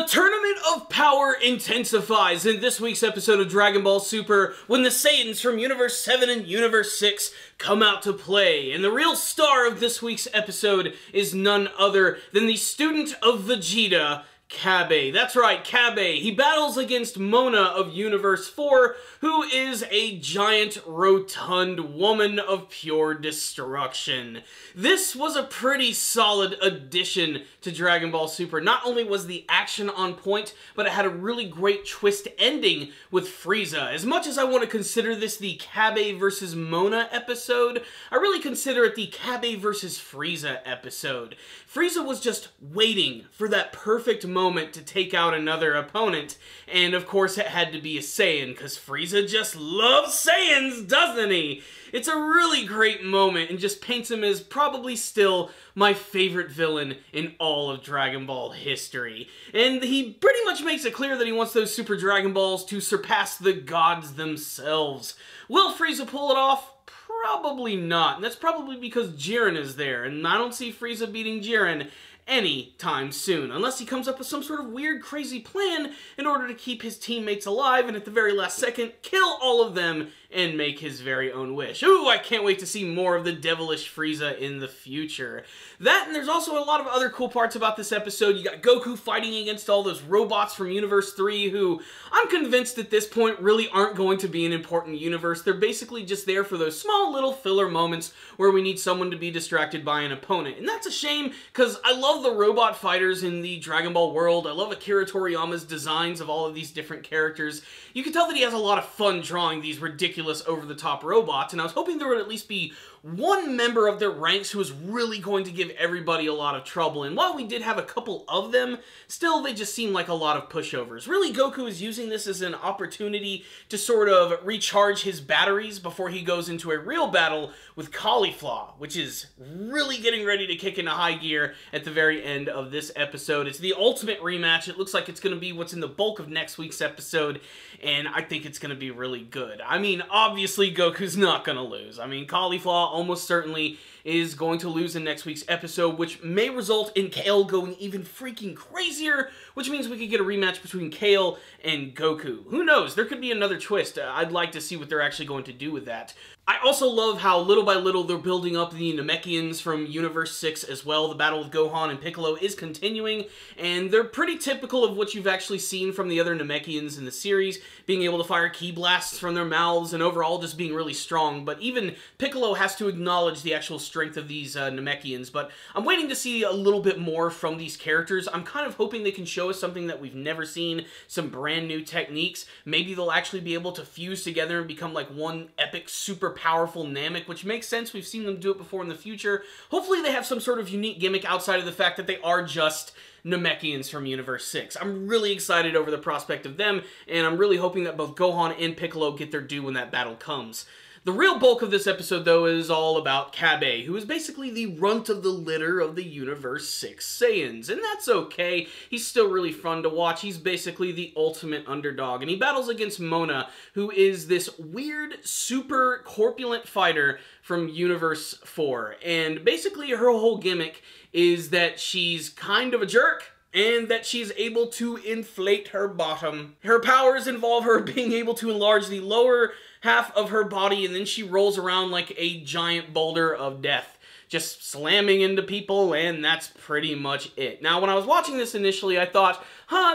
The Tournament of Power intensifies in this week's episode of Dragon Ball Super when the Saiyans from Universe 7 and Universe 6 come out to play. And the real star of this week's episode is none other than the student of Vegeta, Cabba. That's right, Cabba. He battles against Mona of Universe 4, who is a giant, rotund woman of pure destruction. This was a pretty solid addition to Dragon Ball Super. Not only was the action on point, but it had a really great twist ending with Frieza. As much as I want to consider this the Cabba versus Mona episode, I really consider it the Cabba versus Frieza episode. Frieza was just waiting for that perfect moment to take out another opponent, and of course it had to be a Saiyan, because Frieza just loves Saiyans, doesn't he? It's a really great moment and just paints him as probably still my favorite villain in all of Dragon Ball history. And he pretty much makes it clear that he wants those Super Dragon Balls to surpass the gods themselves. Will Frieza pull it off? Probably not, and that's probably because Jiren is there, and I don't see Frieza beating Jiren anytime soon, unless he comes up with some sort of weird, crazy plan in order to keep his teammates alive and at the very last second kill all of them and make his very own wish. Ooh, I can't wait to see more of the devilish Frieza in the future. That, and there's also a lot of other cool parts about this episode. You got Goku fighting against all those robots from Universe 3 who I'm convinced at this point really aren't going to be an important universe. They're basically just there for those small little filler moments where we need someone to be distracted by an opponent. And that's a shame, because I love the robot fighters in the Dragon Ball world. I love Akira Toriyama's designs of all of these different characters. You can tell that he has a lot of fun drawing these ridiculous over-the-top robots, and I was hoping there would at least be one member of their ranks who was really going to give everybody a lot of trouble, and while we did have a couple of them, still they just seem like a lot of pushovers. Really, Goku is using this as an opportunity to sort of recharge his batteries before he goes into a real battle with Caulifla, which is really getting ready to kick into high gear at the very end of this episode. It's the ultimate rematch. It looks like it's going to be what's in the bulk of next week's episode, and I think it's going to be really good. I mean, obviously, Goku's not going to lose. I mean, Caulifla almost certainly is going to lose in next week's episode, which may result in Kale going even freaking crazier, which means we could get a rematch between Kale and Goku. Who knows? There could be another twist. I'd like to see what they're actually going to do with that. I also love how little by little they're building up the Namekians from Universe 6 as well. The battle with Gohan and Piccolo is continuing, and they're pretty typical of what you've actually seen from the other Namekians in the series, being able to fire ki blasts from their mouths and overall just being really strong. But even Piccolo has to acknowledge the actual strength of these Namekians, but I'm waiting to see a little bit more from these characters. I'm kind of hoping they can show us something that we've never seen, some brand new techniques. Maybe they'll actually be able to fuse together and become like one epic, super powerful Namek, which makes sense. We've seen them do it before in the future. Hopefully they have some sort of unique gimmick outside of the fact that they are just Namekians from Universe 6. I'm really excited over the prospect of them, and I'm really hoping that both Gohan and Piccolo get their due when that battle comes. The real bulk of this episode, though, is all about Cabba, who is basically the runt of the litter of the Universe 6 Saiyans, and that's okay. He's still really fun to watch. He's basically the ultimate underdog, and he battles against Mona, who is this weird, super corpulent fighter from Universe 4, and basically her whole gimmick is that she's kind of a jerk, and that she's able to inflate her bottom. Her powers involve her being able to enlarge the lower half of her body, and then she rolls around like a giant boulder of death, just slamming into people, and that's pretty much it. Now, when I was watching this initially, I thought,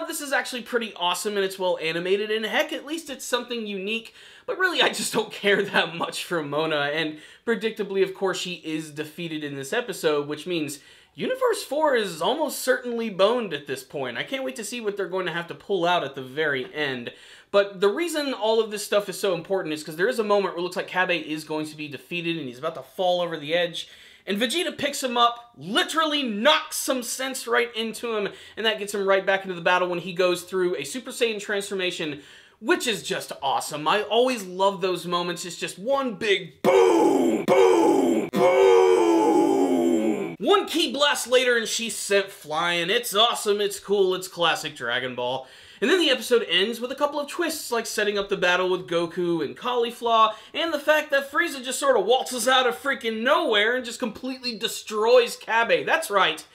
this is actually pretty awesome, and it's well animated, and heck, at least it's something unique. But really, I just don't care that much for Mona, and predictably, of course, she is defeated in this episode, which means Universe 4 is almost certainly boned at this point. I can't wait to see what they're going to have to pull out at the very end. But the reason all of this stuff is so important is because there is a moment where it looks like Cabba is going to be defeated and he's about to fall over the edge. And Vegeta picks him up, literally knocks some sense right into him, and that gets him right back into the battle when he goes through a Super Saiyan transformation, which is just awesome. I always love those moments. It's just one big boom, boom, boom. One ki blast later and she's sent flying. It's awesome, it's cool, it's classic Dragon Ball. And then the episode ends with a couple of twists, like setting up the battle with Goku and Caulifla, and the fact that Frieza just sort of waltzes out of freaking nowhere and just completely destroys Cabba. That's right.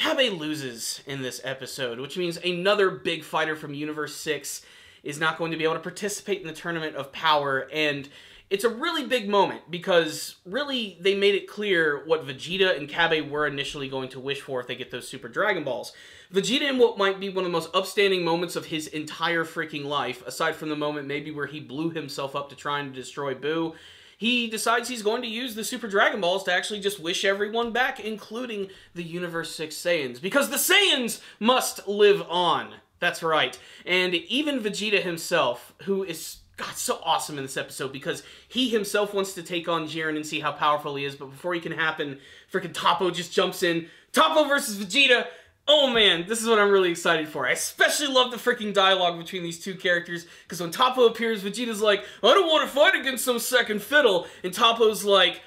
Cabba loses in this episode, which means another big fighter from Universe 6 is not going to be able to participate in the Tournament of Power, and it's a really big moment, because really they made it clear what Vegeta and Cabba were initially going to wish for if they get those Super Dragon Balls. Vegeta, in what might be one of the most upstanding moments of his entire freaking life, aside from the moment maybe where he blew himself up to trying to destroy Buu, he decides he's going to use the Super Dragon Balls to actually just wish everyone back, including the Universe 6 Saiyans, because the Saiyans must live on. That's right. And even Vegeta himself, who is so awesome in this episode, because he himself wants to take on Jiren and see how powerful he is, but before he can happen, freaking Toppo just jumps in. Toppo versus Vegeta! Oh man, this is what I'm really excited for. I especially love the freaking dialogue between these two characters, because when Toppo appears, Vegeta's like, I don't want to fight against some second fiddle, and Toppo's like,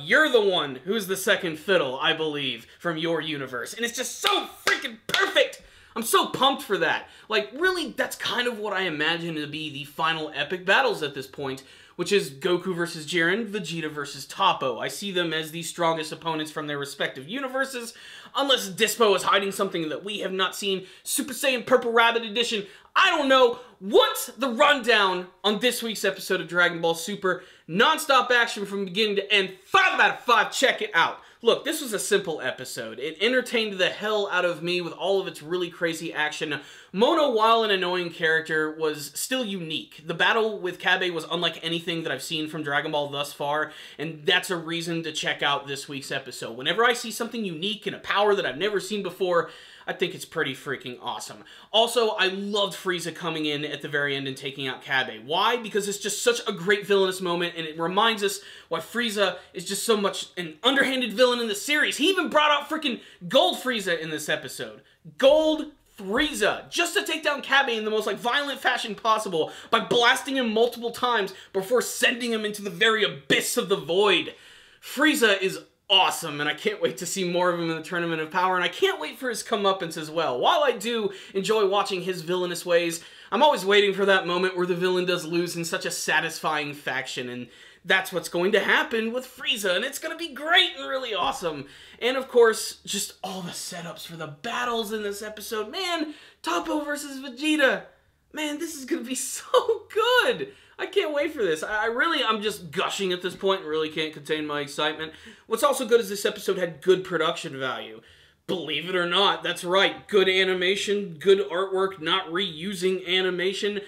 you're the one who's the second fiddle, I believe, from your universe. And it's just so freaking perfect! I'm so pumped for that. Like, really, that's kind of what I imagine to be the final epic battles at this point, which is Goku versus Jiren, Vegeta versus Toppo. I see them as the strongest opponents from their respective universes, unless Dispo is hiding something that we have not seen. Super Saiyan Purple Rabbit Edition, I don't know. What's the rundown on this week's episode of Dragon Ball Super? Non-stop action from beginning to end, 5 out of 5, check it out. Look, this was a simple episode. It entertained the hell out of me with all of its really crazy action. Mono, while an annoying character, was still unique. The battle with Cabba was unlike anything that I've seen from Dragon Ball thus far, and that's a reason to check out this week's episode. Whenever I see something unique and a power that I've never seen before, I think it's pretty freaking awesome. Also, I loved Frieza coming in at the very end and taking out Cabba. Why? Because it's just such a great villainous moment, and it reminds us why Frieza is just so much an underhanded villain in the series. He even brought out freaking Gold Frieza in this episode. Gold Frieza, just to take down Cabba in the most violent fashion possible by blasting him multiple times before sending him into the very abyss of the void. Frieza is awesome, and I can't wait to see more of him in the Tournament of Power, and I can't wait for his comeuppance as well. While I do enjoy watching his villainous ways, I'm always waiting for that moment where the villain does lose in such a satisfying fashion, and that's what's going to happen with Frieza, and it's going to be great and really awesome. And of course, just all the setups for the battles in this episode. Man, Toppo versus Vegeta. Man, this is going to be so good. I can't wait for this. I'm just gushing at this point and really can't contain my excitement. What's also good is this episode had good production value. Believe it or not, that's right. Good animation, good artwork, not reusing animation.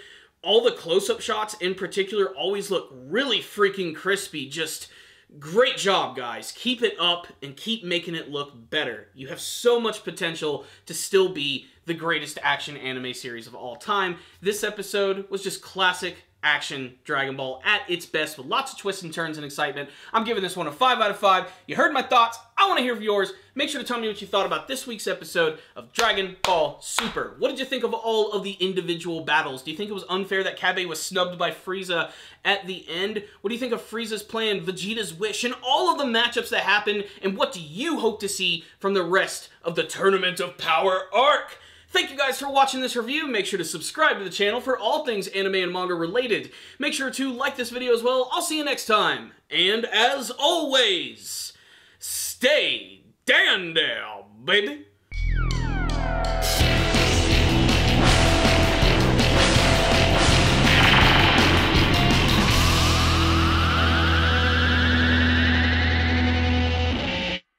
All the close-up shots in particular always look really freaking crispy. Just great job, guys. Keep it up and keep making it look better. You have so much potential to still be the greatest action anime series of all time. This episode was just classic action Dragon Ball at its best, with lots of twists and turns and excitement. I'm giving this one a 5 out of 5. You heard my thoughts. I want to hear yours. Make sure to tell me what you thought about this week's episode of Dragon Ball Super. What did you think of all of the individual battles? Do you think it was unfair that Cabba was snubbed by Frieza at the end? What do you think of Frieza's plan, Vegeta's wish, and all of the matchups that happened? And what do you hope to see from the rest of the Tournament of Power arc? Thank you guys for watching this review. Make sure to subscribe to the channel for all things anime and manga related. Make sure to like this video as well. I'll see you next time. And as always, stay Dandel, baby.